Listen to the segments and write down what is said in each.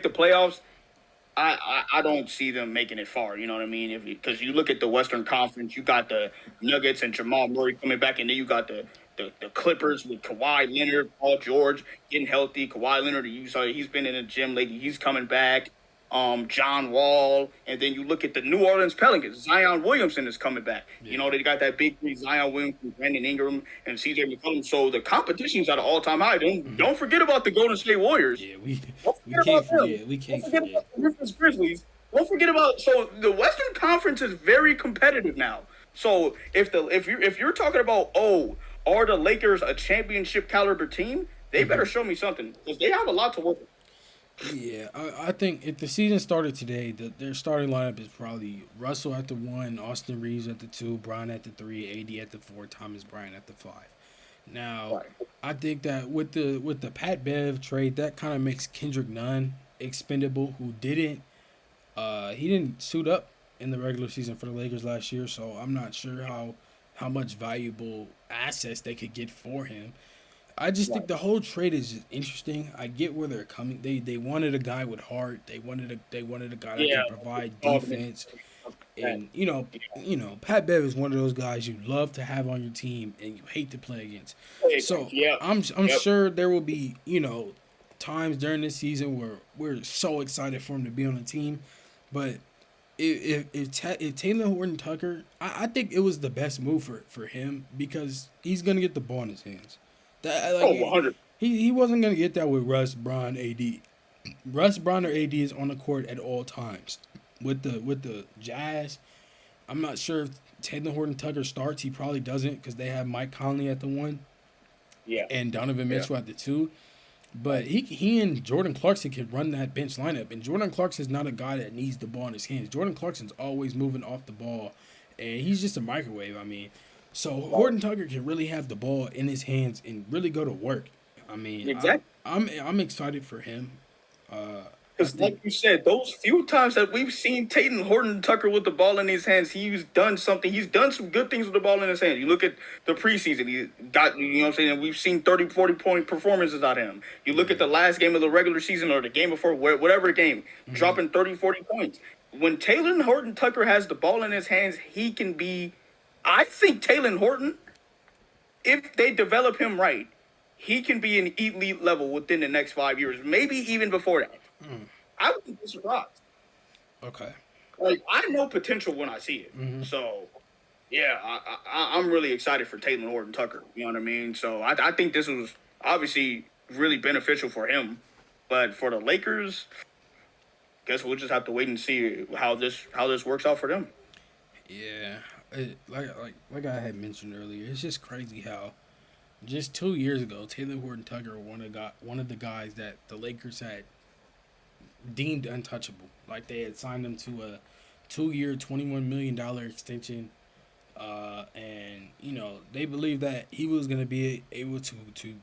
the playoffs, I don't see them making it far. You know what I mean? Because you look at the Western Conference, you got the Nuggets and Jamal Murray coming back, and then you got the Clippers with Kawhi Leonard, Paul George getting healthy. Kawhi Leonard, you saw he's been in the gym lately. He's coming back. John Wall, and then you look at the New Orleans Pelicans. Zion Williamson is coming back. Yeah. You know, they got that big three, Zion Williamson, Brandon Ingram, and CJ McCollum. So the competition's at an all-time high. Don't forget about the Golden State Warriors. Yeah, Don't we forget can't about them. forget. We can't Don't forget forget. about the Memphis Grizzlies. Don't forget about the Western Conference is very competitive now. So if you're talking about are the Lakers a championship caliber team? They better show me something because they have a lot to work with. Yeah, I think if the season started today, their starting lineup is probably Russell at the 1, Austin Reeves at the 2, Bron at the 3, AD at the 4, Thomas Bryant at the 5. Now, Right. I think that with the Pat Bev trade, that kind of makes Kendrick Nunn expendable, who he didn't suit up in the regular season for the Lakers last year, so I'm not sure how much valuable assets they could get for him. I just think Right. the whole trade is just interesting. I get where they're coming. They wanted a guy with heart. They wanted a guy that Yeah. can provide defense. And Pat Bev is one of those guys you love to have on your team and you hate to play against. So Yeah. I'm Yep. sure there will be times during this season where we're so excited for him to be on the team, but if Taylor Horton Tucker, I think it was the best move for him because he's gonna get the ball in his hands. That like 100. he wasn't gonna get that with Russ, Bron, AD. Russ, Bron, or AD is on the court at all times. With the Jazz, I'm not sure if Taylor Horton Tucker starts. He probably doesn't because they have Mike Conley at the 1 Yeah. and Donovan Yeah. Mitchell at the 2. But he and Jordan Clarkson can run that bench lineup, and Jordan Clarkson's not a guy that needs the ball in his hands. Jordan Clarkson's always moving off the ball, and he's just a microwave. I mean, so Horton Tucker can really have the ball in his hands and really go to work. I mean, Exactly. I'm excited for him. I Because, like think you said, those few times that we've seen Tatum Horton Tucker with the ball in his hands, he's done something. He's done some good things with the ball in his hands. You look at the preseason, he got, you know what I'm saying? We've seen 30, 40-point performances out of him. You look at the last game of the regular season or the game before, whatever game, dropping 30, 40 points. When Taylor Horton Tucker has the ball in his hands, he can be, I think Taylor Horton, if they develop him right, he can be an elite level within the next 5 years, maybe even before that. I wouldn't be surprised. okay. Like, I know potential when I see it. So, yeah, I'm really excited for Taylor Horton Tucker. You know what I mean? So I think this was obviously really beneficial for him, but for the Lakers, guess we'll just have to wait and see how this works out for them. Yeah, like I had mentioned earlier, it's just crazy how just 2 years ago Taylor Horton Tucker one of the guys that the Lakers had deemed untouchable. Like they had signed him to a 2-year, $21 million extension, and they believed that he was going to be able to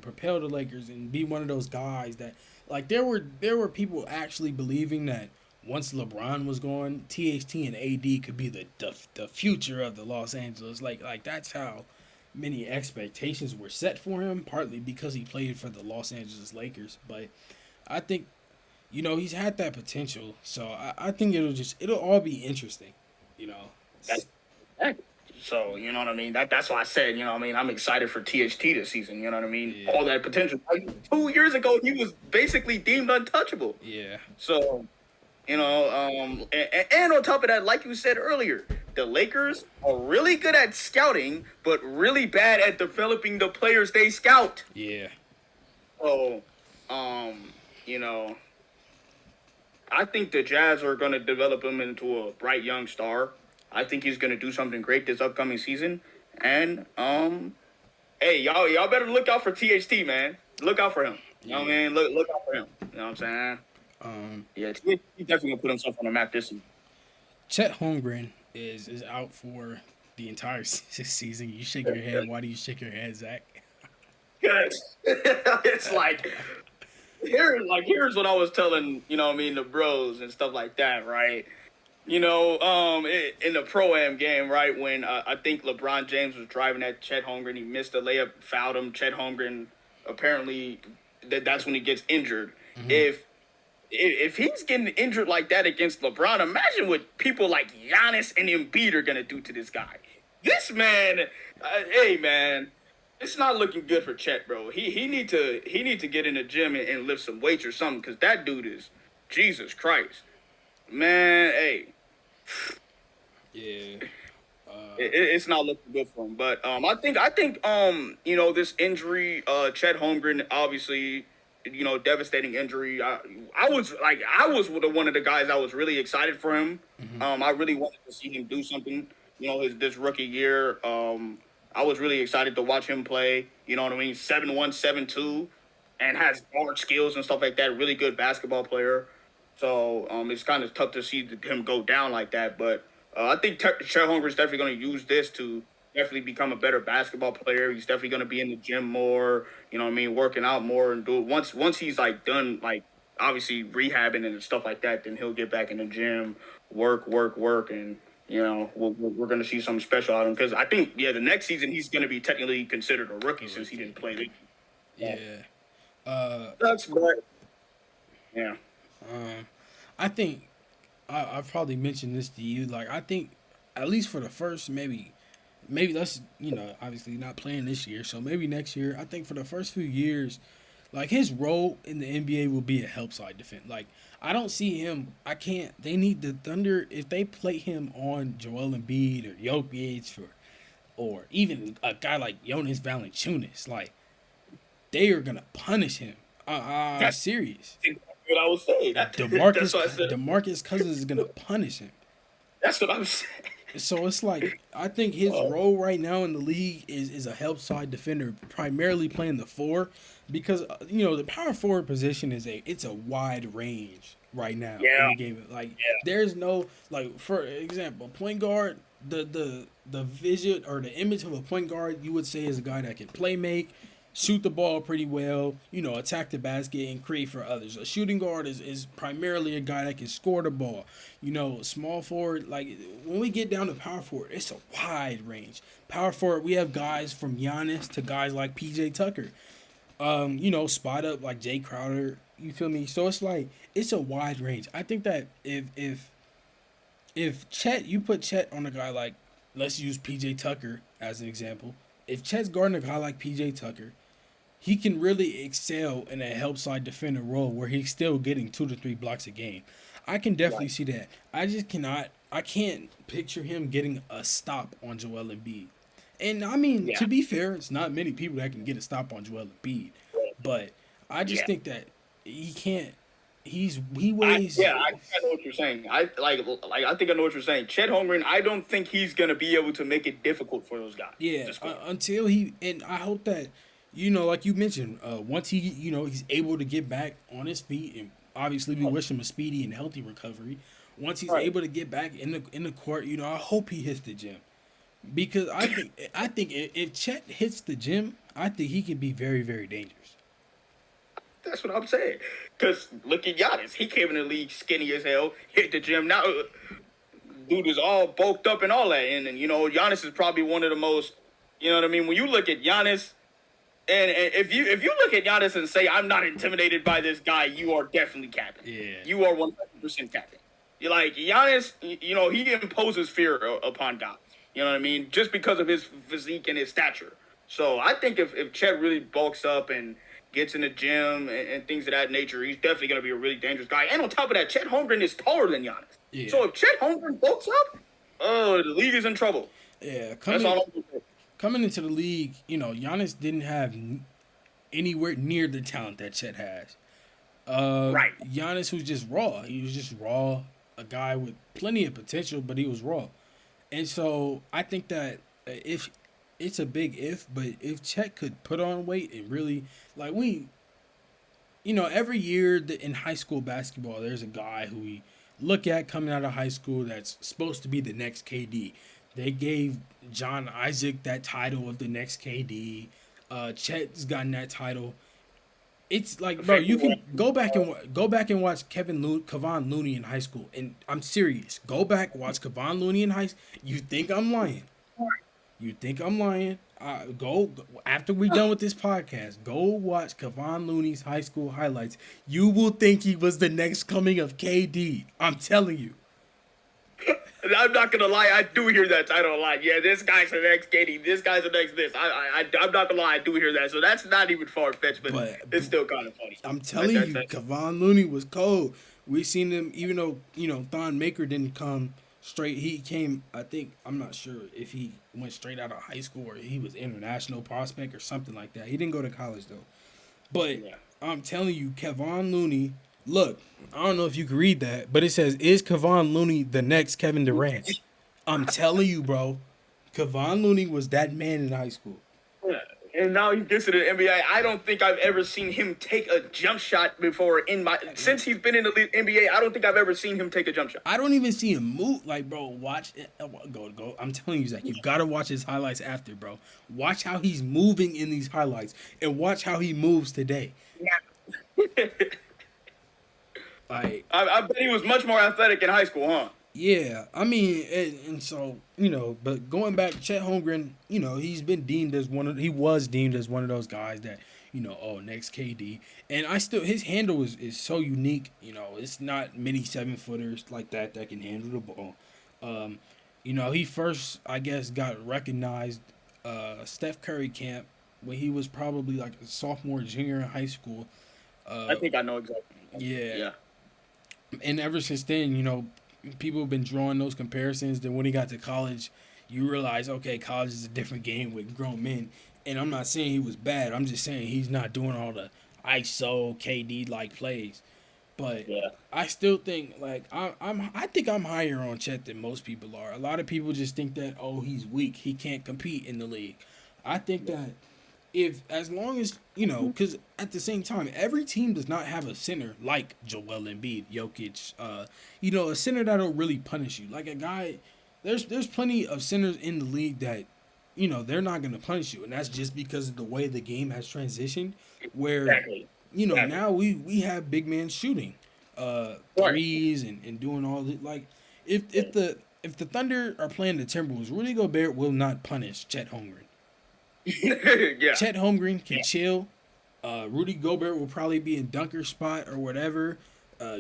propel the Lakers and be one of those guys that like there were people actually believing that once LeBron was gone, THT and AD could be the future of the Los Angeles. Like that's how many expectations were set for him, partly because he played for the Los Angeles Lakers. But I think, he's had that potential. So I think it'll all be interesting, That's so, you know what I mean? That's why I said, you know what I mean? I'm excited for THT this season, you know what I mean? Yeah. All that potential. Like, 2 years ago, he was basically deemed untouchable. Yeah. So, and on top of that, like you said earlier, the Lakers are really good at scouting, but really bad at developing the players they scout. Yeah. So, I think the Jazz are going to develop him into a bright young star. I think he's going to do something great this upcoming season. And, hey, y'all better look out for THT, man. Look out for him. You know what I mean? Look out for him. You know what I'm saying? Yeah, he's definitely going to put himself on the map this season. Chet Holmgren is out for the entire season. You shake your head. Why do you shake your head, Zach? Because it's like here's what I was telling, the bros and stuff like that, right? In the Pro-Am game, right, when I think LeBron James was driving at Chet Holmgren, he missed a layup, fouled him. Chet Holmgren, apparently, that's when he gets injured. if he's getting injured like that against LeBron, imagine what people like Giannis and Embiid are gonna do to this guy. This man, hey man, it's not looking good for Chet, bro. He need to get in the gym and lift some weights or something, because that dude is Jesus Christ, man. Hey, Yeah. it's not looking good for him. But I think this injury, Chet Holmgren, obviously, devastating injury. I was one of the guys I was really excited for him. Mm-hmm. I really wanted to see him do something. This rookie year. I was really excited to watch him play. You know what I mean? 7'1", 7'2", and has guard skills and stuff like that. Really good basketball player. So it's kind of tough to see him go down like that. But I think Chet Holmgren is definitely going to use this to definitely become a better basketball player. He's definitely going to be in the gym more. You know what I mean? Working out more and do it. Once he's like done, like obviously rehabbing and stuff like that, then he'll get back in the gym, work, and we're going to see something special out of him, because I think the next season he's going to be technically considered a rookie since he didn't play. Yeah. That's but yeah. I think I've probably mentioned this to you. Like, I think at least for the first maybe let's obviously not playing this year, so maybe next year. I think for the first few years, like, his role in the NBA will be a help side defense. Like, I don't see him. They need the Thunder, if they play him on Joel Embiid or Jokic or even a guy like Jonas Valanciunas, like, they are gonna punish him. That's Serious. what I was saying. That's what I said. DeMarcus Cousins is gonna punish him. That's what I'm saying. So it's like, I think his role right now in the league is a help side defender, primarily playing the 4, because the power forward position it's a wide range right now in the game. Like, there's no, like, for example, point guard, the vision or the image of a point guard you would say is a guy that can play make, shoot the ball pretty well, attack the basket and create for others. A shooting guard is primarily a guy that can score the ball. Small forward, like, when we get down to power forward, it's a wide range. Power forward, we have guys from Giannis to guys like PJ Tucker. Spot up like Jay Crowder, you feel me? So it's like, it's a wide range. I think that if Chet, you put Chet on a guy like, let's use PJ Tucker as an example. If Chet's guarding a guy like PJ Tucker, he can really excel in a help side defender role where he's still getting 2 to 3 blocks a game. I can definitely see that. I can't picture him getting a stop on Joel Embiid. And I mean, to be fair, it's not many people that can get a stop on Joel Embiid. But I just think that he can't. He weighs. I know what you're saying. I think I know what you're saying. Chet Holmgren, I don't think he's gonna be able to make it difficult for those guys. Yeah, until and I hope that, like you mentioned, once he's able to get back on his feet, and obviously we wish him a speedy and healthy recovery. Once he's able to get back in the court, I hope he hits the gym, because I think if Chet hits the gym, I think he can be very, very dangerous. That's what I'm saying. Because look at Giannis. He came in the league skinny as hell, hit the gym. Now, dude is all bulked up and all that. And Giannis is probably one of the most, when you look at Giannis, and if you look at Giannis and say, I'm not intimidated by this guy, you are definitely capping. Yeah. You are 100% capping. You're like, Giannis, he imposes fear upon guys. You know what I mean? Just because of his physique and his stature. So I think if Chet really bulks up and gets in the gym and things of that nature, he's definitely going to be a really dangerous guy. And on top of that, Chet Holmgren is taller than Giannis. Yeah. So if Chet Holmgren bulks up, the league is in trouble. Yeah, coming into the league, Giannis didn't have anywhere near the talent that Chet has. Right. Giannis was just raw. He was just raw, a guy with plenty of potential, but he was raw. And so I think that if it's a big if, but if Chet could put on weight and really, like, every year in high school basketball, there's a guy who we look at coming out of high school that's supposed to be the next KD. They gave John Isaac that title of the next KD. Chet's gotten that title. It's like, bro, you can go back and watch Kevon Looney in high school, and I'm serious. Go back, watch Kevon Looney in high school. You think I'm lying? Go after we done with this podcast. Go watch Kevon Looney's high school highlights. You will think he was the next coming of KD. I'm telling you. I'm not gonna lie, I do hear that title a lot. Yeah, this guy's the next Katie. This guy's the next this. I'm not gonna lie, I do hear that. So that's not even far fetched, but it's still kind of funny. I'm telling you, Kevon Looney was cold. We seen him, even though Thon Maker didn't come straight. He came. I think I'm not sure if he went straight out of high school or he was international prospect or something like that. He didn't go to college though. But yeah. I'm telling you, Kevon Looney. Look, I don't know if you can read that, but it says, "Is Kevon Looney the next Kevin Durant?" I'm telling you, bro. Kevon Looney was that man in high school. Yeah. And now he gets to the NBA. I don't think I've ever seen him take a jump shot before since he's been in the NBA. I don't think I've ever seen him take a jump shot. I don't even see him move. Like, bro, watch it. Go. I'm telling you, Zach, you gotta watch his highlights after, bro. Watch how he's moving in these highlights, and watch how he moves today. Yeah. I bet he was much more athletic in high school, huh? Yeah, I mean, and so but going back, Chet Holmgren, he was deemed as one of those guys that next KD, and his handle is so unique. It's not many 7-footers like that can handle the ball. He first, I guess, got recognized Steph Curry camp when he was probably like a sophomore, junior in high school. I think I know exactly. Yeah. And ever since then, people have been drawing those comparisons. Then when he got to college, you realize, okay, college is a different game with grown men. And I'm not saying he was bad. I'm just saying he's not doing all the ISO KD-like plays. But yeah. I still think, I think I'm higher on Chet than most people are. A lot of people just think that, he's weak. He can't compete in the league. I think that as long as, because at the same time, every team does not have a center like Joel Embiid, Jokic, a center that'll really punish you. Like a guy, there's plenty of centers in the league that, they're not going to punish you. And that's just because of the way the game has transitioned where, exactly. Now we have big men shooting threes and doing all this. Like, if the Thunder are playing the Timberwolves, Rudy Gobert will not punish Chet Holmgren. Yeah. Chet Holmgren can chill. Rudy Gobert will probably be in dunker spot or whatever,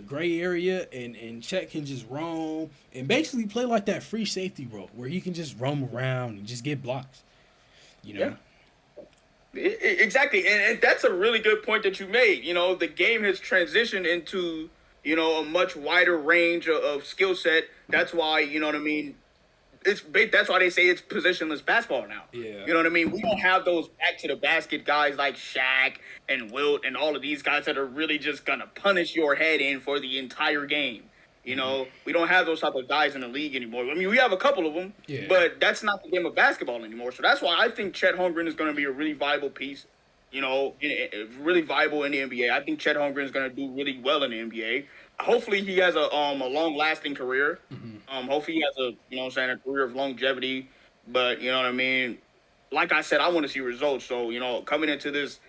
gray area, and Chet can just roam and basically play like that free safety role where he can just roam around and just get blocks. Yeah. Exactly, and that's a really good point that you made. The game has transitioned into a much wider range of skill set. That's why that's why they say it's positionless basketball now. Yeah. You know what I mean? We don't have those back to the basket guys like Shaq and Wilt and all of these guys that are really just gonna punish your head in for the entire game. We don't have those type of guys in the league anymore. I mean, we have a couple of them, but that's not the game of basketball anymore. So that's why I think Chet Holmgren is going to be a really viable piece, really viable in the NBA. I think Chet Holmgren is going to do really well in the NBA. Hopefully he has a long-lasting career. Mm-hmm. Hopefully he has a career of longevity. But, you know what I mean? Like I said, I want to see results. So, coming into this,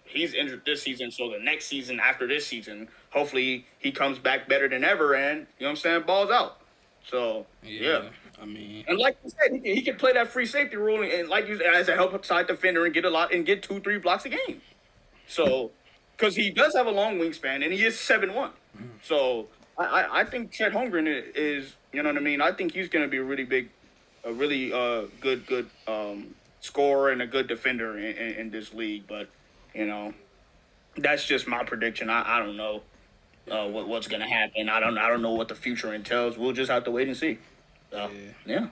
he's injured this season, so the next season after this season, hopefully he comes back better than ever and, balls out. So, yeah. I mean, and like you said, he can play that free safety role and like you said, as a help side defender and get 2-3 blocks a game. So, because he does have a long wingspan and he is 7'1". Mm-hmm. So, I think Chet Holmgren is, I think he's going to be a really good scorer and a good defender in this league, but that's just my prediction. I don't know what's gonna happen. I don't know what the future entails. We'll just have to wait and see. Yeah.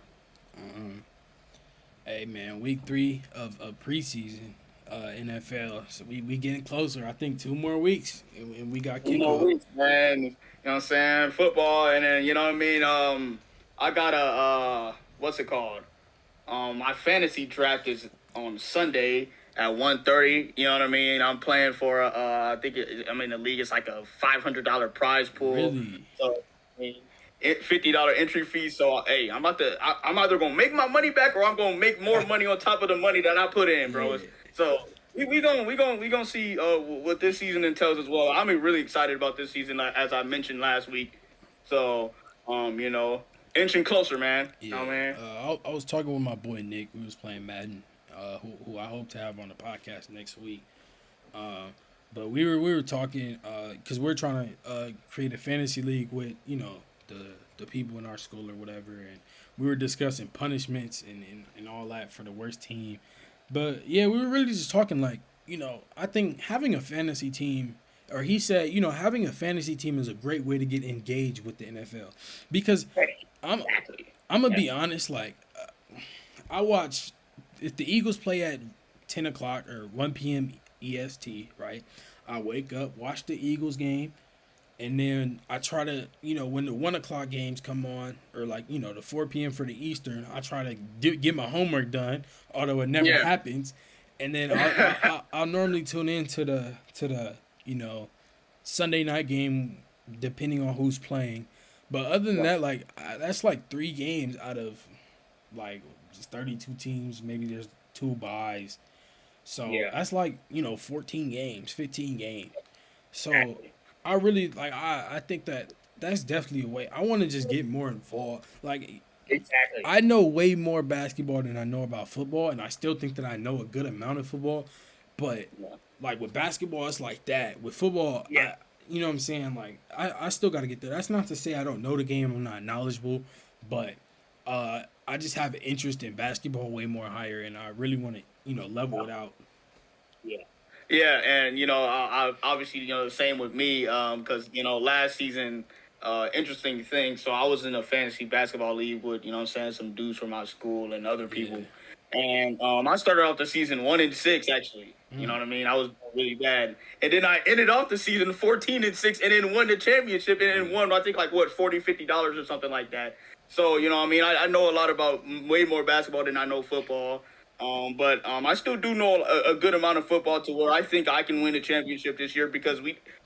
Hey man, week 3 of preseason NFL. So we getting closer. I think 2 more weeks and we got kickoff. 2 more weeks, man. You know what I'm saying? Football, and then I got a what's it called? My fantasy draft is on Sunday at 1:30, you know what I mean? I'm playing for I think I'm in the league. It's like a $500 prize pool. Really? So $50 entry fee. So hey, I'm either gonna make my money back or I'm gonna make more money on top of the money that I put in, bro. Yeah. So we gonna see what this season entails as well. I'm really excited about this season, as I mentioned last week. So inching closer, man. Yeah. Oh man. I was talking with my boy Nick. We was playing Madden, who I hope to have on the podcast next week. But we were talking because we're trying to create a fantasy league with the people in our school or whatever, and we were discussing punishments and all that for the worst team. But yeah, we were really just talking like I think having a fantasy team. Or he said, having a fantasy team is a great way to get engaged with the NFL, because I'm gonna be honest. Like, I watch if the Eagles play at 10 o'clock or 1 p.m. EST, right? I wake up, watch the Eagles game, and then I try to, when the 1 o'clock games come on, or like the 4 p.m. for the Eastern, I try to get my homework done, although it never happens, and then I'll normally tune in to the Sunday night game, depending on who's playing. But other than that, like that's like 3 games out of like just 32 teams. Maybe there's 2 buys, so that's like 14 games, 15 games. So I really like. I think that's definitely a way. I want to just get more involved. Like I know way more basketball than I know about football, and I still think that I know a good amount of football, but. Like, with basketball, it's like that. With football, you know what I'm saying? Like, I still got to get there. That's not to say I don't know the game. I'm not knowledgeable. But I just have an interest in basketball way more higher, and I really want to, level it out. Yeah, and I obviously the same with me, because last season, interesting thing. So I was in a fantasy basketball league with some dudes from my school and other people, and I started off the season 1-6 actually. You know what I mean? I was really bad, and then I ended off the season 14-6, and then won the championship, and then won I think like $40-$50 or something like that. So I know a lot about way more basketball than I know football. But I still do know a good amount of football to where I think I can win a championship this year, because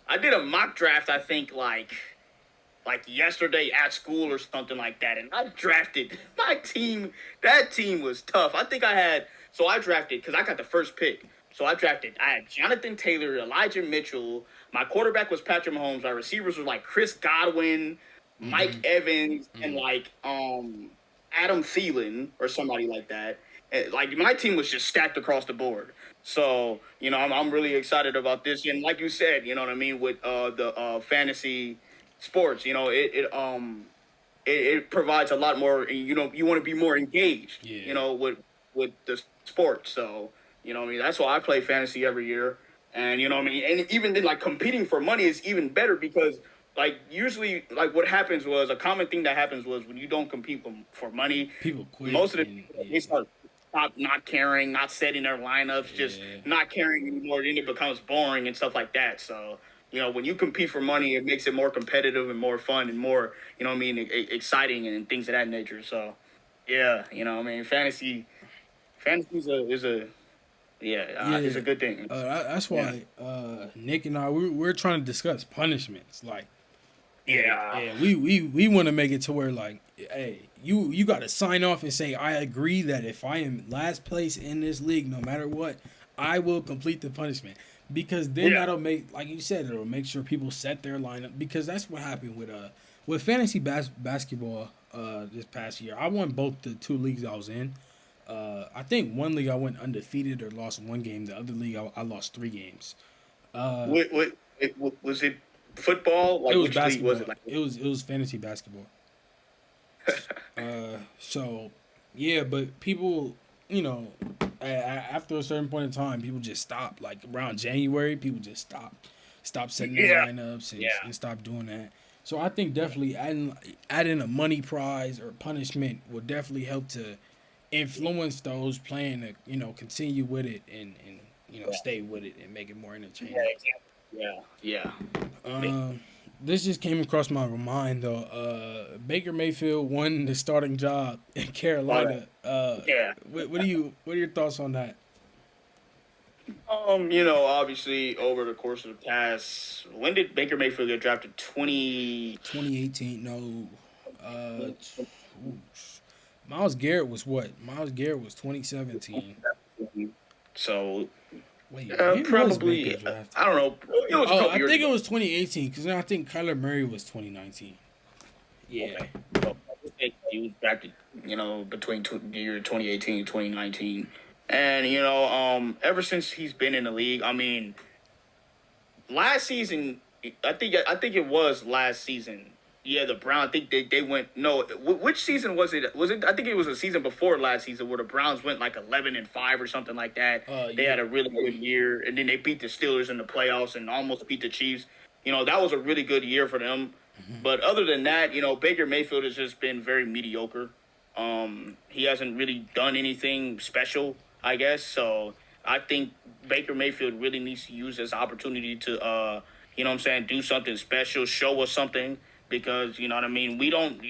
I did a mock draft, I think like yesterday at school or something like that, and I drafted my team. That team was tough. I drafted because I got the first pick. So I had Jonathan Taylor, Elijah Mitchell. My quarterback was Patrick Mahomes. Our receivers were like Chris Godwin, Mike Evans, and like Adam Thielen or somebody like that. And, like, my team was just stacked across the board. So I'm really excited about this. And like you said, you know what I mean, with the fantasy sports, it provides a lot more. You want to be more engaged. With the sport. So. That's why I play fantasy every year. And, and even then, like, competing for money is even better, because, like, usually, like, what happens was, a common thing that happens was when you don't compete for money, people quit. Most of the people, they stop not caring, not setting their lineups, just not caring anymore. Then it becomes boring and stuff like that. So, when you compete for money, it makes it more competitive and more fun and more, exciting and things of that nature. So, fantasy is a it's a good thing. That's why Nick and I we're trying to discuss punishments. Like, we want to make it to where, like, hey, you got to sign off and say, I agree that if I am last place in this league, no matter what, I will complete the punishment. Because then that'll make, like you said, it'll make sure people set their lineup. Because that's what happened with fantasy basketball this past year. I won both the 2 leagues I was in. I think one league I went undefeated or lost 1 game. The other league I lost 3 games. Was it football? Like, it was which basketball. league was it? Like, it was fantasy basketball. So yeah, but people, after a certain point in time, people just stop. Like around January, people just stop setting their lineups and stop doing that. So I think definitely adding a money prize or punishment will definitely help to influence those playing to continue with it and stay with it and make it more entertaining. This just came across my mind though. Baker Mayfield won the starting job in Carolina. What are your thoughts on that? Obviously over the course of the past, when did Baker Mayfield get drafted? 2018. No. Myles Garrett was what? Myles Garrett was 2017. So, wait, probably, I don't know. It was I think it was 2018, because I think Kyler Murray was 2019. Yeah. Okay. He was back to, between the year 2018 and 2019. And, ever since he's been in the league, I mean, last season, I think it was last season. Yeah, the Browns. I think they went. No, which season was it? Was it? I think it was a season before last season where the Browns went like 11-5 or something like that. They Yeah. had a really good year, and then they beat the Steelers in the playoffs and almost beat the Chiefs. That was a really good year for them. But other than that, Baker Mayfield has just been very mediocre. He hasn't really done anything special, I guess. So I think Baker Mayfield really needs to use this opportunity to, do something special, show us something. Because, you know what I mean, we don't.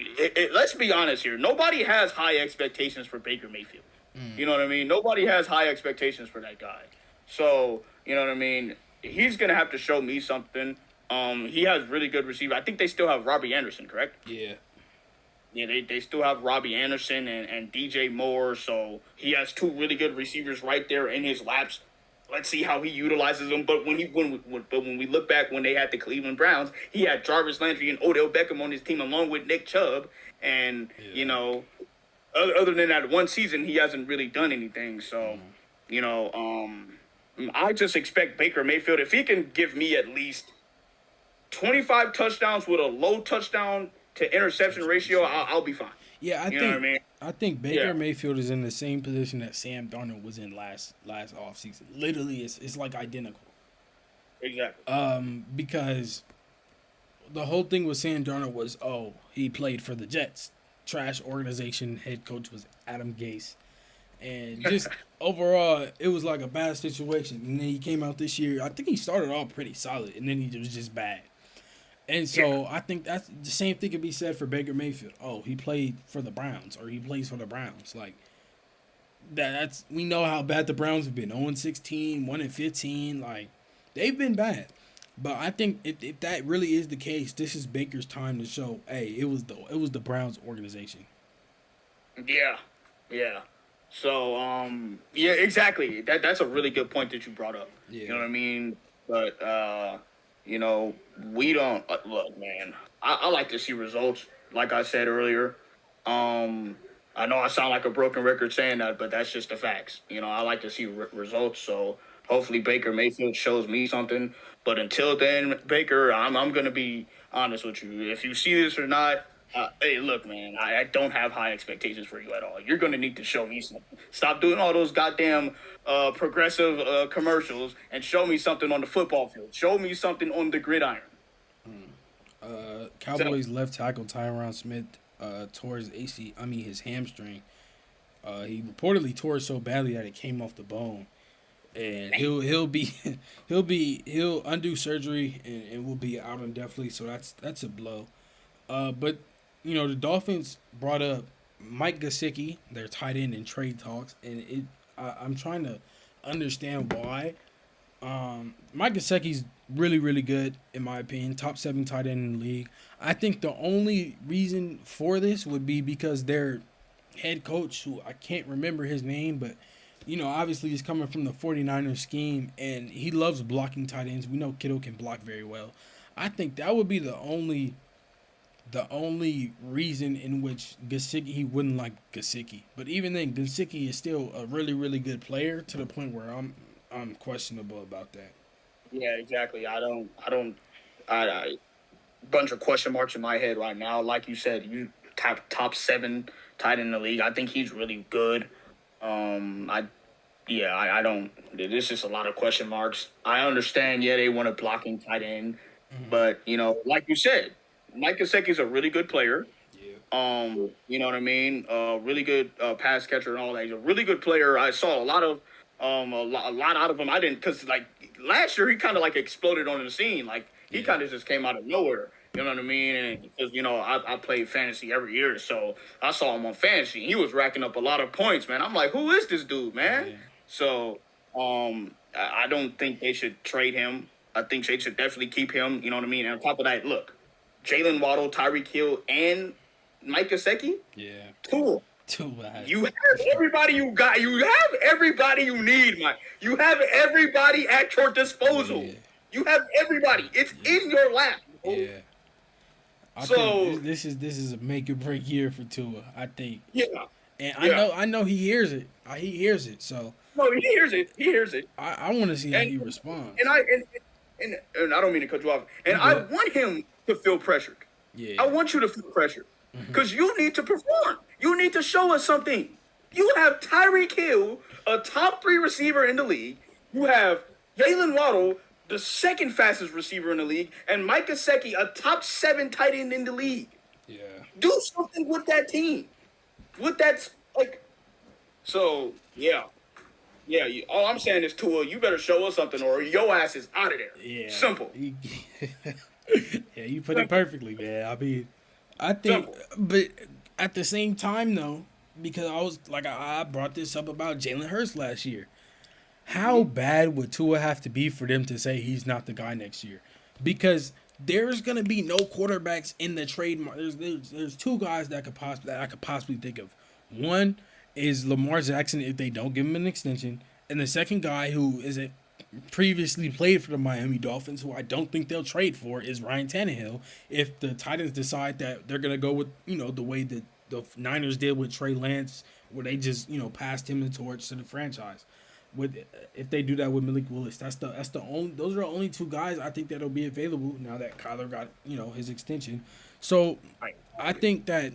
Let's be honest here. Nobody has high expectations for Baker Mayfield. You know what I mean? Nobody has high expectations for that guy. So, you know what I mean? He's going to have to show me something. He has really good receiver. I think they still have Robbie Anderson, correct? Yeah. Yeah, they still have Robbie Anderson and DJ Moore. So he has two really good receivers right there in his laps. Let's see how he utilizes them. But when we look back when they had the Cleveland Browns, he had Jarvis Landry and Odell Beckham on his team along with Nick Chubb. And, other than that one season, he hasn't really done anything. So, I just expect Baker Mayfield, if he can give me at least 25 touchdowns with a low touchdown to interception ratio, I'll be fine. Yeah, You know what I mean? I think Baker Yeah. Mayfield is in the same position that Sam Darnold was in last offseason. Literally, it's like identical. Exactly. Because the whole thing with Sam Darnold was, he played for the Jets. Trash organization. Head coach was Adam Gase. And just overall, it was like a bad situation. And then he came out this year. I think he started off pretty solid, and then he was just bad. And so I think that's the same thing could be said for Baker Mayfield. Oh, he played for the Browns, or he plays for the Browns. Like that's we know how bad the Browns have been. 0-16, 1-15. Like they've been bad. But I think if that really is the case, this is Baker's time to show. Hey, it was the Browns organization. Yeah. So, yeah, exactly. That's a really good point that you brought up. Yeah. You know what I mean? But, we don't look, man. I like to see results. Like I said earlier, I know I sound like a broken record saying that, but that's just the facts. I like to see results. So hopefully Baker Mayfield shows me something. But until then, Baker, I'm gonna be honest with you. If you see this or not, hey, look, man, I don't have high expectations for you at all. You're gonna need to show me something. Stop doing all those goddamn progressive commercials and show me something on the football field. Show me something on the gridiron. Cowboys left tackle Tyron Smith tore his hamstring. He reportedly tore it so badly that it came off the bone, and he'll undo surgery and will be out indefinitely. So that's a blow. But the Dolphins brought up Mike Gesicki, their tight end in trade talks, and I'm trying to understand why. Mike Gesicki's really, really good, in my opinion. Top 7 tight end in the league. I think the only reason for this would be because their head coach, who I can't remember his name, but, obviously he's coming from the 49ers scheme, and he loves blocking tight ends. We know Kittle can block very well. I think that would be the only reason in which he wouldn't like Gesicki. But even then, Gesicki is still a really, really good player to the point where I'm questionable about that. Yeah, exactly. I bunch of question marks in my head right now. Like you said, you top 7 tight end in the league. I think he's really good. I don't. There's just a lot of question marks. I understand. Yeah, they want a blocking tight end, but like you said, Mike Gesicki's a really good player. Yeah. You know what I mean? Really good pass catcher and all that. He's a really good player. I saw a lot out of him. I didn't, because like last year he kind of like exploded on the scene. Like he kind of just came out of nowhere. You know what I mean? And because I play fantasy every year, so I saw him on fantasy. He was racking up a lot of points, man. I'm like, who is this dude, man? Yeah. So I don't think they should trade him. I think they should definitely keep him. You know what I mean? And on top of that, look, Jalen Waddle, Tyreek Hill, and Mike Gesicki. Yeah. Cool. Too bad. You have everybody you got. You have everybody you need, Mike. You have everybody at your disposal. Yeah. You have everybody. It's in your lap. Bro. Yeah. I think So this is a make or break year for Tua. I think, yeah, and yeah. I know he hears it. He hears it. So No, he hears it. He hears it. I want to see how And he and responds. I and I don't mean to cut you off. And You I good? want him to feel pressured. Yeah. I want you to feel pressured Hmm. because you need to perform. You need to show us something. You have Tyreek Hill, a top 3 receiver in the league. You have Jalen Waddle, the second fastest receiver in the league, and Mike Gesicki, a top 7 tight end in the league. Yeah. Do something with that team. With that, like, so yeah. Yeah, all I'm saying is, Tua, you better show us something, or your ass is out of there. Yeah. Simple. Yeah, you put it perfectly, man. I mean, I think, Simple. but at the same time, though, because I was like, I brought this up about Jalen Hurts last year. How bad would Tua have to be for them to say he's not the guy next year? Because there's gonna be no quarterbacks in the trade. There's two guys that I could possibly think of. One is Lamar Jackson if they don't give him an extension, and the second guy who isn't previously played for the Miami Dolphins, who I don't think they'll trade for, is Ryan Tannehill. If the Titans decide that they're gonna go with the way that the Niners did with Trey Lance, where they just passed him the torch to the franchise. If they do that with Malik Willis, that's the only those are the only two guys I think that'll be available now that Kyler got his extension. So I think that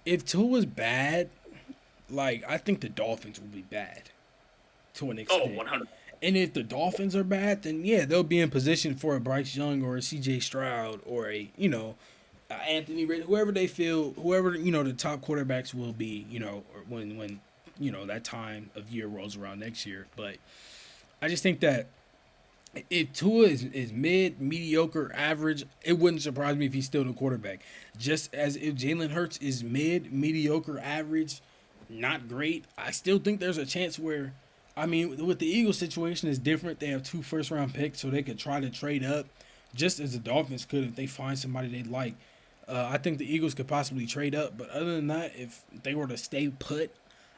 if Tua's bad, like I think the Dolphins will be bad to an Oh, extent. 100. And if the Dolphins are bad, then yeah, they'll be in position for a Bryce Young or a C.J. Stroud or Anthony Ridley, whoever they feel, whoever the top quarterbacks will be, or when that time of year rolls around next year. But I just think that if Tua is mediocre, average, it wouldn't surprise me if he's still the quarterback. Just as if Jalen Hurts is mediocre, average, not great, I still think there's a chance where, I mean, with the Eagles situation is different. They have 2 first-round picks, so they could try to trade up, just as the Dolphins could if they find somebody they like. I think the Eagles could possibly trade up, but other than that, if they were to stay put,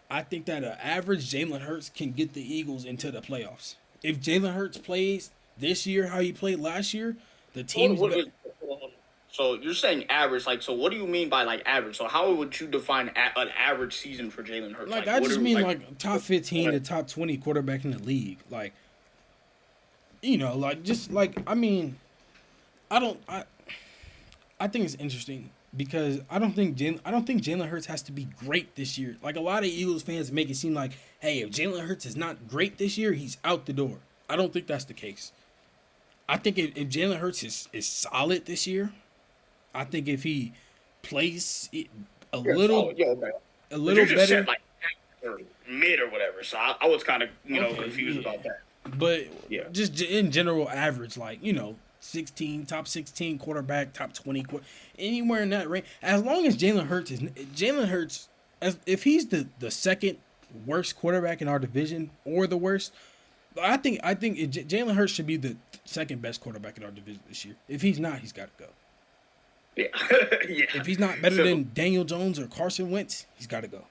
I think that an average Jalen Hurts can get the Eagles into the playoffs. If Jalen Hurts plays this year how he played last year, the team's So you're saying average, like, so what do you mean by like average? So how would you define an average season for Jalen Hurts? like I just mean like top 15 to top 20 quarterback in the league. Like I mean, I think it's interesting because I don't think Jalen Hurts has to be great this year. Like a lot of Eagles fans make it seem like, hey, if Jalen Hurts is not great this year, he's out the door. I don't think that's the case. I think if Jalen Hurts is solid this year, I think if he plays a little just better, said like or mid or whatever. So I was kind of confused yeah. about that. But Yeah. just in general average, like 16 top 16 quarterback, top 20 anywhere in that range. As long as Jalen Hurts, as if he's the second worst quarterback in our division or the worst, I think Jalen Hurts should be the second best quarterback in our division this year. If he's not, he's got to go. Yeah. Yeah. If he's not better than Daniel Jones or Carson Wentz, he's got to go.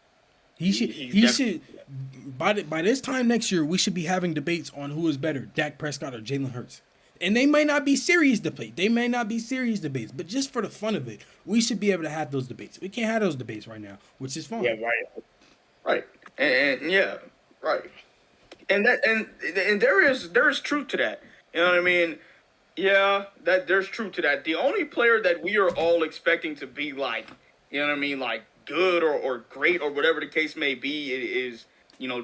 He should by this time next year, we should be having debates on who is better, Dak Prescott or Jalen Hurts. And they may not be serious debates. But just for the fun of it, we should be able to have those debates. We can't have those debates right now, which is fine. Yeah, right. And yeah, right. And there is truth to that. You know what I mean? Yeah, that there's truth to that. The only player that we are all expecting to be like, you know what I mean, like good or great or whatever the case may be is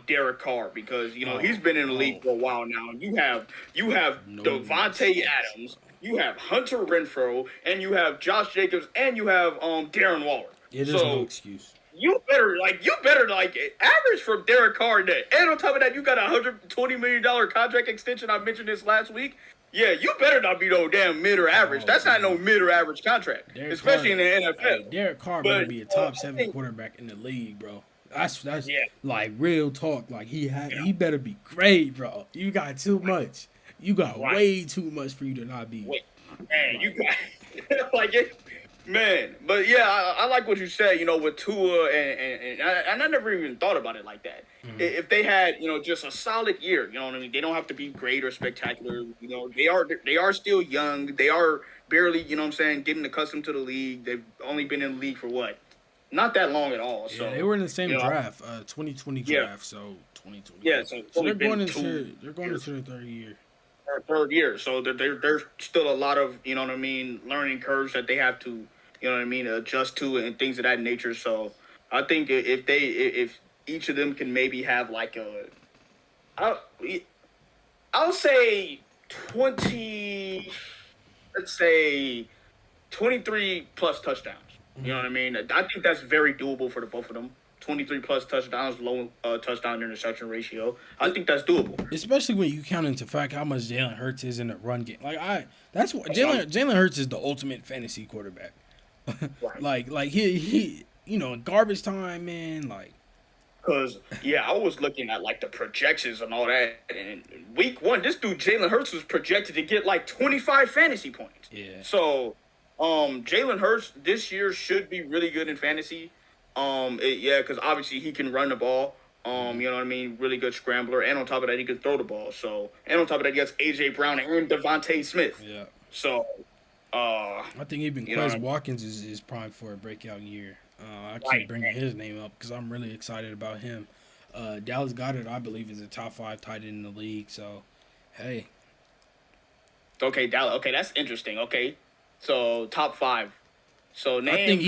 Derek Carr, because he's been in the league for a while now. You have Devontae Adams, you have Hunter Renfrow, and you have Josh Jacobs, and you have Darren Waller. Yeah, there's no excuse. You better average from Derek Carr net. And on top of that, you got a $120 million contract extension. I mentioned this last week. Yeah, you better not be no damn mid or average. That's not no mid or average contract, especially in the NFL. Hey, Derek Carr better be a top 7 quarterback in the league, bro. That's like real talk. Like he better be great, bro. You got too much. You got way too much for you to not be. Man, you got like it. Man, but yeah, I like what you said, with Tua, and I never even thought about it like that. Mm-hmm. If they had, just a solid year, you know what I mean? They don't have to be great or spectacular. They are still young. They are barely, you know what I'm saying, getting accustomed to the league. They've only been in the league for what? Not that long at all. Yeah, So they were in the same you know, draft, 2020 yeah, draft. So 2020. yeah. So it's So only they're going been into 2 years. their third year. Or third year. So there's still a lot of, you know what I mean, learning curves that they have to, you know what I mean, adjust to and things of that nature. So I think if each of them can maybe have like I'll, I'll say 20, let's say 23 plus touchdowns. You know what I mean? I think that's very doable for the both of them. 23 plus touchdowns, low touchdown interception ratio. I think that's doable. Especially when you count into fact how much Jalen Hurts is in the run game. That's what That's what Jalen Hurts is the ultimate fantasy quarterback. right. like he in garbage time, man. Like Because, yeah, I was looking at, like, the projections and all that. And week one, this dude, Jalen Hurts, was projected to get, like, 25 fantasy points. yeah, So, Jalen Hurts this year should be really good in fantasy. Yeah, because obviously he can run the ball. You know what I mean? Really good scrambler. And on top of that, he can throw the ball. So, and on top of that, he has A.J. Brown and Devontae Smith. yeah. So, I think even you know, Quez Watkins is primed for a breakout year. I keep Right. bringing his name up because I'm really excited about him. Dallas Goedert, I believe, is a top 5 tight end in the league. So, hey, okay, Dallas. Okay, that's interesting. Okay. So, top 5. So, I think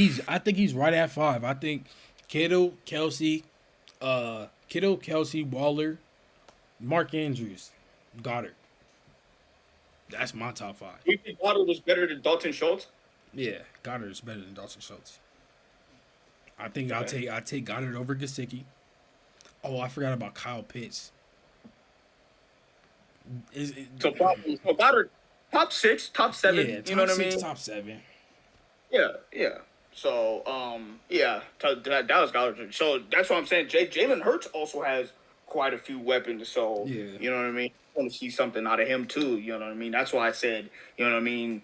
he's right at 5. I think Kittle, Kelsey, Waller, Mark Andrews, Goddard. That's my top 5. You think Waddle was better than Dalton Schultz? Yeah, Goddard is better than Dawson Schultz. I think I'll take Goddard over Gesicki. Oh, I forgot about Kyle Pitts. So Goddard, top 6, top 7. Yeah, top you know what 6, I mean? top 7. Yeah. So, yeah, Dallas Goddard. So that's what I'm saying. Jalen Hurts also has quite a few weapons. So, Yeah. you know what I mean? I want to see something out of him too. You know what I mean? That's why I said, you know what I mean?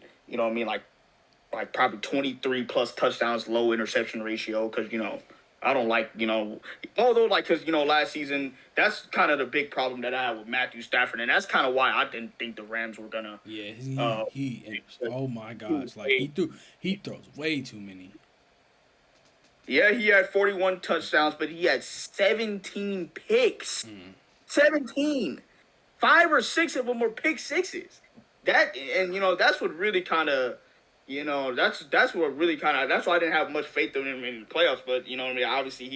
Like probably 23 plus touchdowns, low interception ratio. Because I don't like although because last season that's kind of the big problem that I had with Matthew Stafford, and that's kind of why I didn't think the Rams were gonna. Yeah, oh my gosh, like he throws way too many. Yeah, he had 41 touchdowns, but he had 17 picks. 17. 5 or 6 of them were pick sixes. That's what really kind of, that's what really kind of, that's why I didn't have much faith in him in the playoffs. But you know what I mean. Obviously,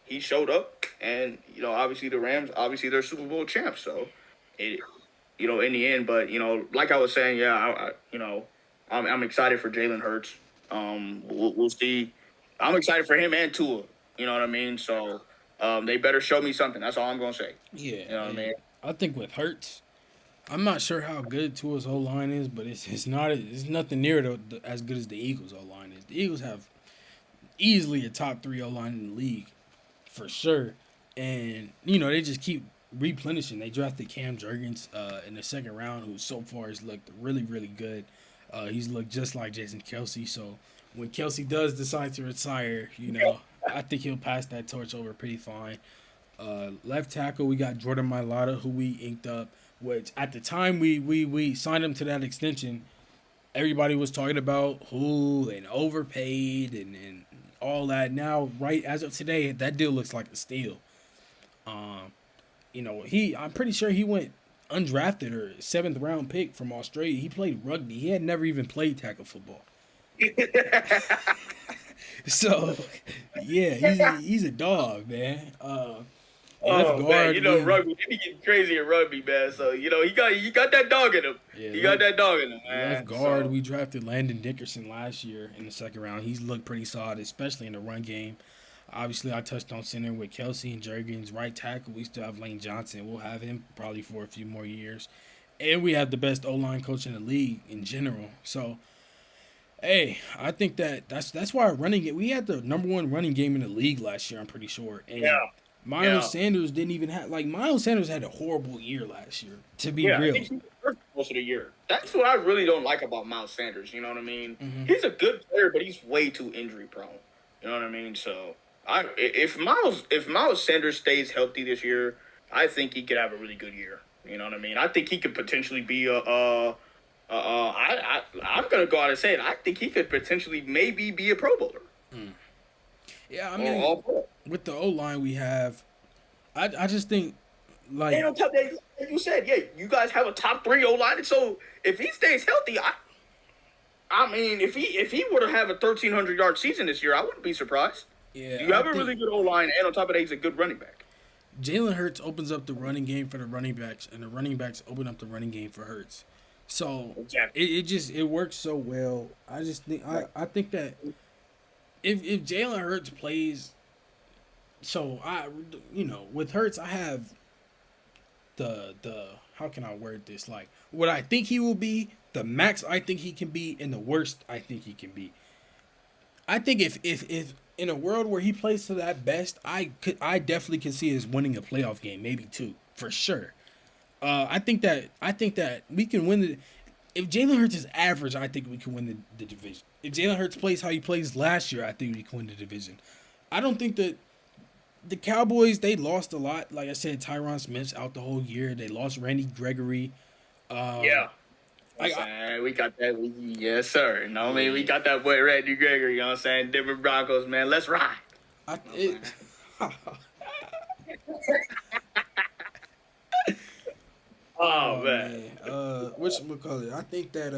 he showed up, and obviously the Rams, obviously they're Super Bowl champs. So, in the end, but like I was saying, yeah, I'm excited for Jalen Hurts. We'll see. I'm excited for him and Tua. You know what I mean? So, they better show me something. That's all I'm gonna say. Yeah, You know what I mean? I think with Hurts, I'm not sure how good Tua's O line is, but it's nothing near as good as the Eagles O line is. The Eagles have easily a top 3 O line in the league, for sure, and they just keep replenishing. They drafted Cam Jurgens in the second round, who so far has looked really, really good. He's looked just like Jason Kelsey. So when Kelsey does decide to retire, I think he'll pass that torch over pretty fine. Left tackle, we got Jordan Mailata, who we inked up, which at the time we signed him to that extension, everybody was talking about who and overpaid and all that. Now, right as of today, that deal looks like a steal. I'm pretty sure he went undrafted or 7th round pick from Australia. He played rugby. He had never even played tackle football. So, yeah, he's a dog, man. Left guard, man, rugby. He getting crazy at rugby, man. So he got that dog in him. Yeah, he got that dog in him, man. Left guard, we drafted Landon Dickerson last year in the second round. He's looked pretty solid, especially in the run game. Obviously, I touched on center with Kelsey and Jurgens. Right tackle, we still have Lane Johnson. We'll have him probably for a few more years. And we have the best O-line coach in the league in general. So, hey, I think that's why we had the number 1 running game in the league last year, I'm pretty sure. And Miles Sanders didn't even have, Miles Sanders had a horrible year last year, to be real. I think he was hurt most of the year. That's what I really don't like about Miles Sanders, you know what I mean? Mm-hmm. He's a good player, but he's way too injury prone. You know what I mean? So, if Miles Sanders stays healthy this year, I think he could have a really good year. You know what I mean? I think he could potentially be a I'm gonna go out and say it. I think he could potentially maybe be a Pro Bowler. Yeah, I Or mean, all pro. with the O line we have, I just think like And on top of that, like you said, yeah, you guys have a top 3 O line. So if he stays healthy, I mean, if he were to have a 1,300-yard season this year, I wouldn't be surprised. yeah, You have I a think really good O line, and on top of that, he's a good running back. Jalen Hurts opens up the running game for the running backs, and the running backs open up the running game for Hurts. So Exactly. it works so well. I just think I think that if Jalen Hurts plays, so with Hurts I have the how can I word this, like what I think he will be, the max I think he can be, and the worst I think he can be. I think if in a world where he plays to that best, I definitely can see us winning a playoff game, maybe 2 for sure. I think that we can win the. If Jalen Hurts is average, I think we can win the division. If Jalen Hurts plays how he plays last year, I think we can win the division. I don't think that the Cowboys, they lost a lot. Like I said, Tyron Smith's out the whole year. They lost Randy Gregory. Yeah. We got that. Yes, sir. You know what I mean? We got that boy Randy Gregory, you know what I'm saying? Denver Broncos, man. Let's ride. Oh, man. Whatchamacallit? I think that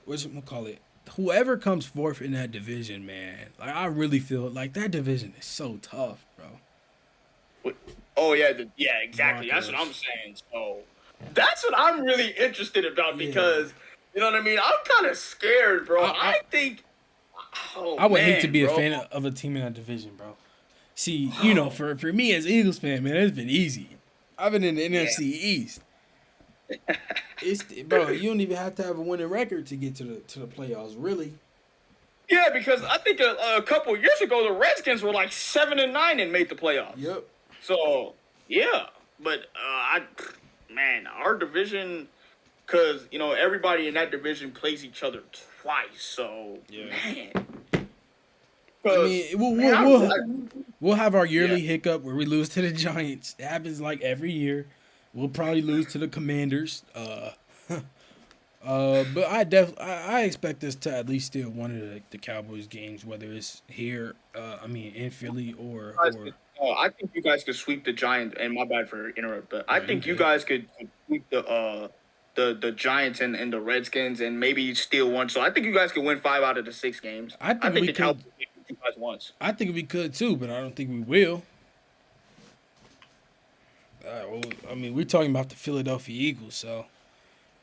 whatchamacallit? Whoever comes fourth in that division, man, like I really feel like that division is so tough, bro. Oh, yeah. Yeah, exactly. Broncos. That's what I'm saying. So that's what I'm really interested about because, you know what I mean? I'm kind of scared, bro. I think. Oh, I would hate to be bro. a fan of a team in that division, bro. See, you know, for me as Eagles fan, man, it's been easy. I've been in the NFC East. Bro, you don't even have to have a winning record to get to the playoffs, really. Yeah, because I think a couple years ago the Redskins were like 7-9 and made the playoffs. Yep. So yeah, but our division, because everybody in that division plays each other twice. So man. I mean, we'll have our yearly hiccup where we lose to the Giants. It happens like every year. We'll probably lose to the Commanders. But I expect us to at least steal one of the Cowboys games, whether it's here, in Philly or. I think you guys could sweep the Giants. And my bad for interrupt, but I think you guys could sweep the Giants and the Redskins and maybe steal one. So I think you guys could win 5 out of the 6 games. I think we the could. Cowboys beat you guys once. I think we could too, but I don't think we will. We're talking about the Philadelphia Eagles, so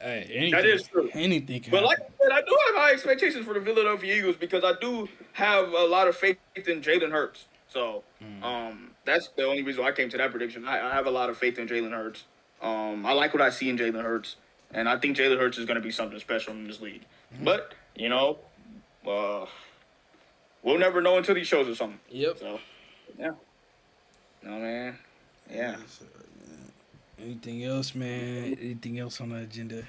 anything, that is true. Anything can But like happen. I said, I do have high expectations for the Philadelphia Eagles because I do have a lot of faith in Jalen Hurts. So that's the only reason why I came to that prediction. I have a lot of faith in Jalen Hurts. I like what I see in Jalen Hurts, and I think Jalen Hurts is going to be something special in this league. But we'll never know until he shows us something. Yep. So yeah. No, man. Yeah. Anything else, man? Anything else on the agenda?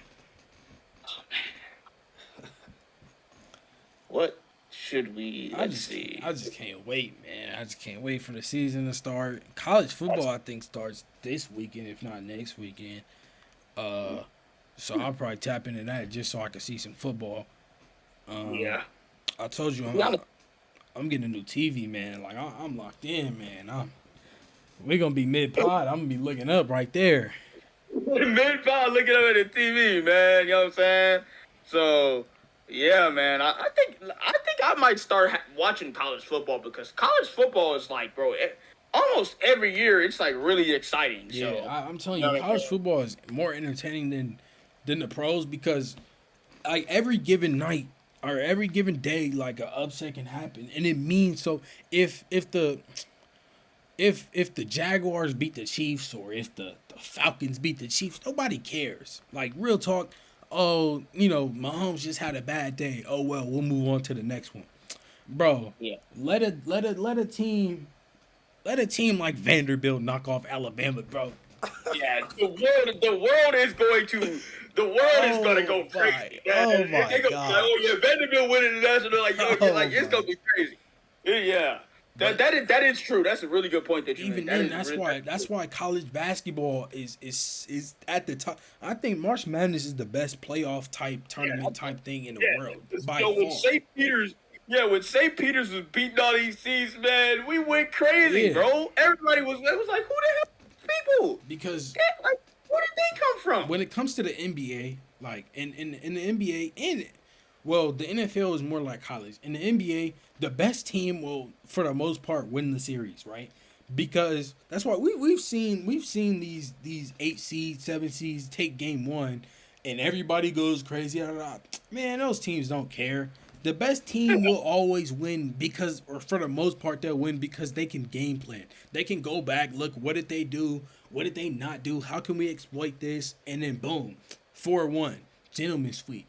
Oh, man. What should we see? I just can't wait, man. I just can't wait for the season to start. College football, I think, starts this weekend, if not next weekend. So I'll probably tap into that just so I can see some football. Yeah. I told you I'm getting a new TV, man. Like I'm locked in, man. We're gonna be mid-pod. I'm gonna be looking up right there. Mid-pod looking up at the TV, man. You know what I'm saying? So, yeah, man. I think I might start watching college football because college football is like, bro, almost every year it's like really exciting. Yeah, so, I'm telling you, college football is more entertaining than the pros because like every given night or every given day, like an upset can happen, and it means so if the Jaguars beat the Chiefs or if the Falcons beat the Chiefs, nobody cares. Like, real talk, Mahomes just had a bad day. Oh, well, we'll move on to the next one. Bro, let a team like Vanderbilt knock off Alabama, bro. Yeah, the world is going to go crazy. Oh, my God. Vanderbilt winning the national, it's going to be crazy. Yeah. That is true. That's a really good point that you Even made. then, that's why college basketball is at the top. I think March Madness is the best playoff type tournament type thing in the world by far. When St. Peter's was beating all these teams, man, we went crazy, bro. Everybody was like, who the hell are these people? Because like, where did they come from? When it comes to the NBA, like in the NBA well, the NFL is more like college. In the NBA, the best team will, for the most part, win the series, right? Because that's why we've seen these 8 seeds, 7 seeds take game 1, and everybody goes crazy. Man, those teams don't care. The best team will always win because, or for the most part, they'll win because they can game plan. They can go back, look, what did they do? What did they not do? How can we exploit this? And then boom, 4-1, gentleman's sweep.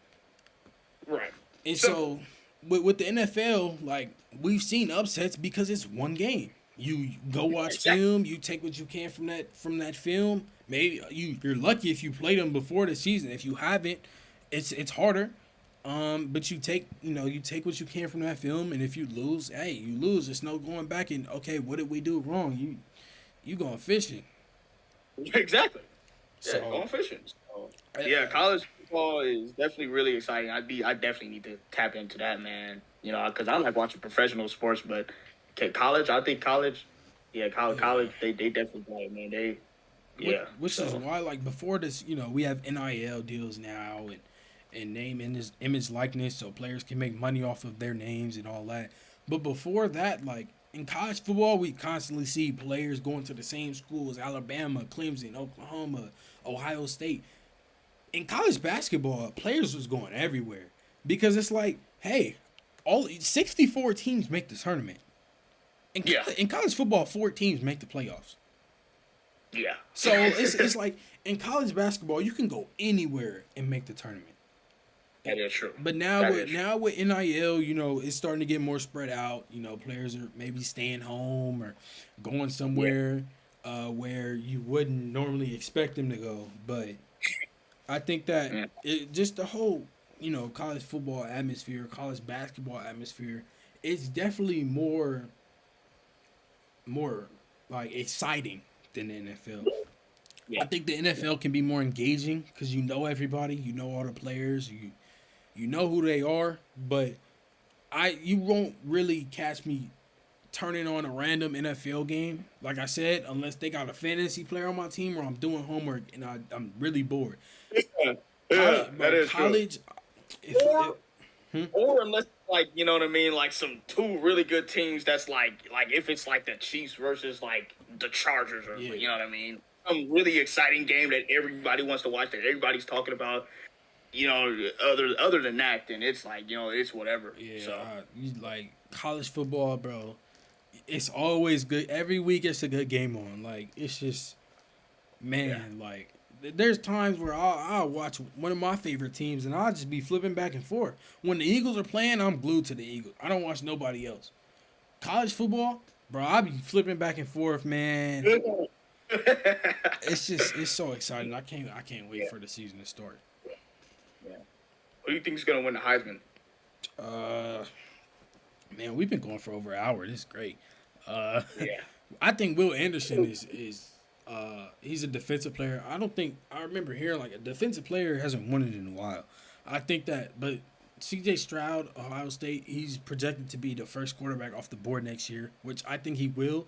Right. And so with the NFL, like, we've seen upsets because it's one game. You go watch film, you take what you can from that film. Maybe you're lucky if you played them before the season. If you haven't, it's harder. But you take what you can from that film, and if you lose, hey, you lose. There's no going back and, okay, what did we do wrong? You going fishing. Exactly. Yeah, going fishing. So, yeah, college football is definitely really exciting. I definitely need to tap into that, man. You know, because I like watching professional sports, but college, they definitely play, man. Which is why, like, before this, we have NIL deals now and name image likeness, so players can make money off of their names and all that. But before that, like, in college football, we constantly see players going to the same schools: Alabama, Clemson, Oklahoma, Ohio State. In college basketball, players was going everywhere because it's like, hey, all 64 teams make the tournament. In college football, 4 teams make the playoffs. Yeah. So it's like in college basketball, you can go anywhere and make the tournament. That is true. But now with NIL, it's starting to get more spread out. Players are maybe staying home or going somewhere where you wouldn't normally expect them to go. But I think that just the whole, college football atmosphere, college basketball atmosphere, it's definitely more like exciting than the NFL. Yeah. I think the NFL can be more engaging because you know everybody, you know all the players, you know who they are, but you won't really catch me turning on a random NFL game, like I said, unless they got a fantasy player on my team or I'm doing homework and I'm really bored. That is college, true. Or unless, like, you know what I mean, like some 2 really good teams that's like if it's like the Chiefs versus like the Chargers or you know what I mean, some really exciting game that everybody wants to watch, that everybody's talking about. Other than that, then it's like, it's whatever. Yeah, so. Like college football, bro. It's always good. Every week it's a good game on. Like, it's just, man, like, there's times where I'll watch one of my favorite teams and I'll just be flipping back and forth. When the Eagles are playing, I'm glued to the Eagles. I don't watch nobody else. College football, I'll be flipping back and forth, man. It's so exciting. I can't wait for the season to start. Yeah. Who do you think is gonna win the Heisman? Man, we've been going for over an hour. This is great. I think Will Anderson is he's a defensive player. I remember hearing like a defensive player hasn't won it in a while. I think that, but C.J. Stroud, Ohio State, he's projected to be the first quarterback off the board next year, which I think he will,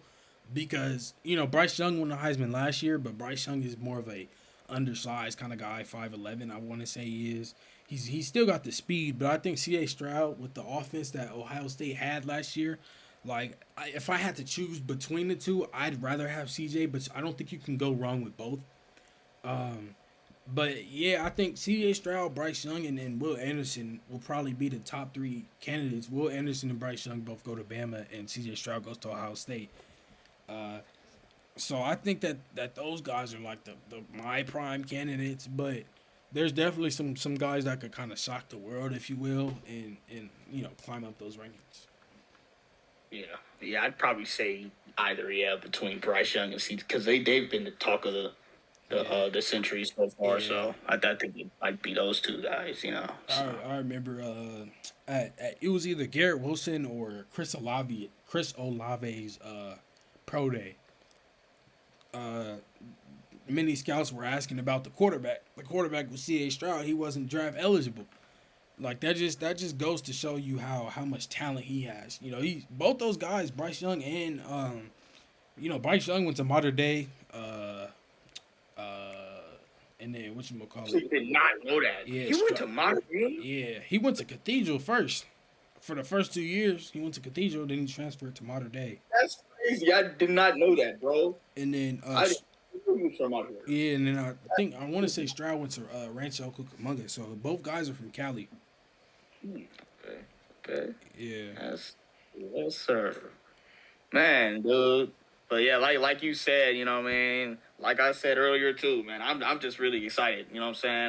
because Bryce Young won the Heisman last year, but Bryce Young is more of a undersized kind of guy, 5'11", I want to say he is. He's still got the speed, but I think C.J. Stroud, with the offense that Ohio State had last year, like, if I had to choose between the two, I'd rather have C.J., but I don't think you can go wrong with both. But, yeah, I think C.J. Stroud, Bryce Young, and then Will Anderson will probably be the top 3 candidates. Will Anderson and Bryce Young both go to Bama, and C.J. Stroud goes to Ohio State. So I think that those guys are like my prime candidates, but there's definitely some guys that could kind of shock the world, if you will, and climb up those rankings. Yeah, I'd probably say either between Bryce Young and C, because they've been the talk of the century so far. Yeah. So I think it might be those two guys. So. I remember at it was either Garrett Wilson or Chris Olave's pro day. Many scouts were asking about the quarterback. The quarterback was C.A. Stroud. He wasn't draft eligible. Like that just goes to show you how much talent he has. He both those guys, Bryce Young and Bryce Young went to Modern Day. And then So you did not know that. Yeah, he went to Modern Day? Yeah, he went to Cathedral first. For the first 2 years, he went to Cathedral, then he transferred to Modern Day. That's crazy. I did not know that, bro. And then I didn't know he was from out here. yeah, and then I want to say Stroud went to Rancho Cucamonga. So both guys are from Cali. Okay. Yeah. Yes, sir. Man, dude. But yeah, like you said, like I said earlier too, man, I'm just really excited,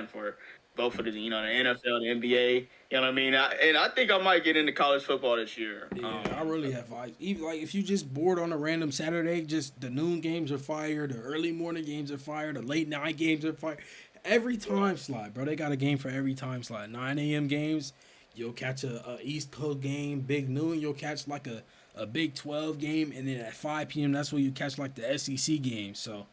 for both of the NFL, the NBA, you know what I mean? I think I might get into college football this year. Yeah, I really have. Even if you just bored on a random Saturday, just the noon games are fired, the early morning games are fired, the late night games are fired. Every time slot, bro. They got a game for every time slot. 9 a.m. games, you'll catch a East Coast game. Big noon, you'll catch like a Big 12 game, and then at 5 p.m. that's where you catch like the SEC game. So.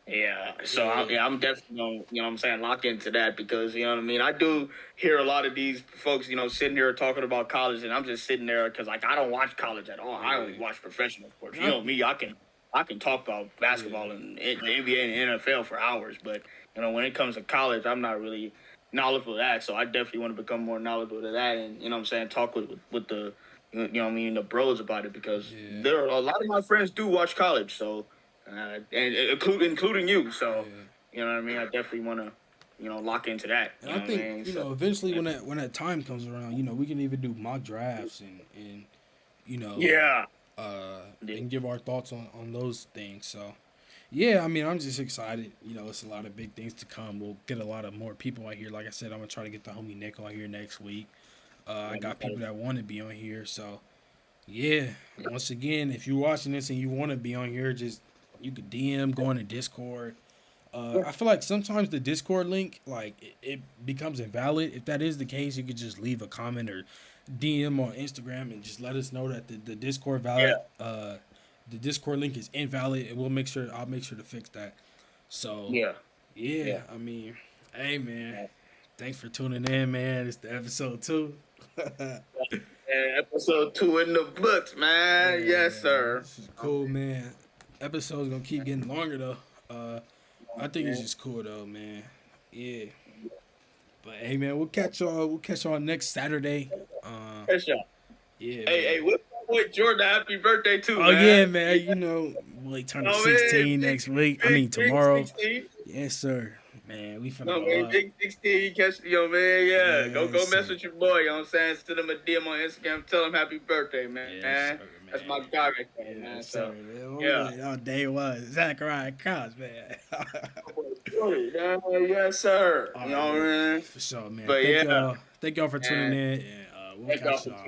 Yeah, so I'm definitely gonna, lock into that because, I do hear a lot of these folks, sitting here talking about college, and I'm just sitting there because, I don't watch college at all. I only watch professional sports. You know me, I can talk about basketball and the NBA and the NFL for hours, but, when it comes to college, I'm not really knowledgeable of that, so I definitely want to become more knowledgeable of that and, talk with the, the bros about it because there are a lot of my friends do watch college, so... and including you, so you know what I mean. I definitely want to, lock into that. And I think eventually when that time comes around, we can even do mock drafts and and give our thoughts on those things. So yeah, I'm just excited. It's a lot of big things to come. We'll get a lot of more people out here. Like I said, I'm gonna try to get the homie Nick on here next week. I got people that want to be on here, so yeah. Once again, if you're watching this and you want to be on here, you could DM, go into Discord. I feel like sometimes the Discord link, it becomes invalid. If that is the case, you could just leave a comment or DM on Instagram and just let us know that the Discord the Discord link is invalid, and I'll make sure to fix that. So yeah. Hey man, thanks for tuning in, man. It's the episode 2. Episode 2 in the books, man. Yes, sir. This is cool, man. Episode's gonna keep getting longer though. I think it's just cool though, man. Yeah. But hey, man, we'll catch y'all next Saturday. Catch y'all. Yeah. Hey, what's my boy Jordan? Happy birthday too, man. Yeah, man. Boy turning 16 next week. Tomorrow. 16. Yes, sir. Man, we finna go Big 16, catch man. Yeah, go mess with your boy. You know what I'm saying? Send him a DM on Instagram. Tell him happy birthday, man. Yes, sir, man. That's my guy right there, man. So, day one, Zachariah Cox, man. Yes, sir. You know what I mean? For sure, man. But thank y'all for tuning in. And we'll catch y'all.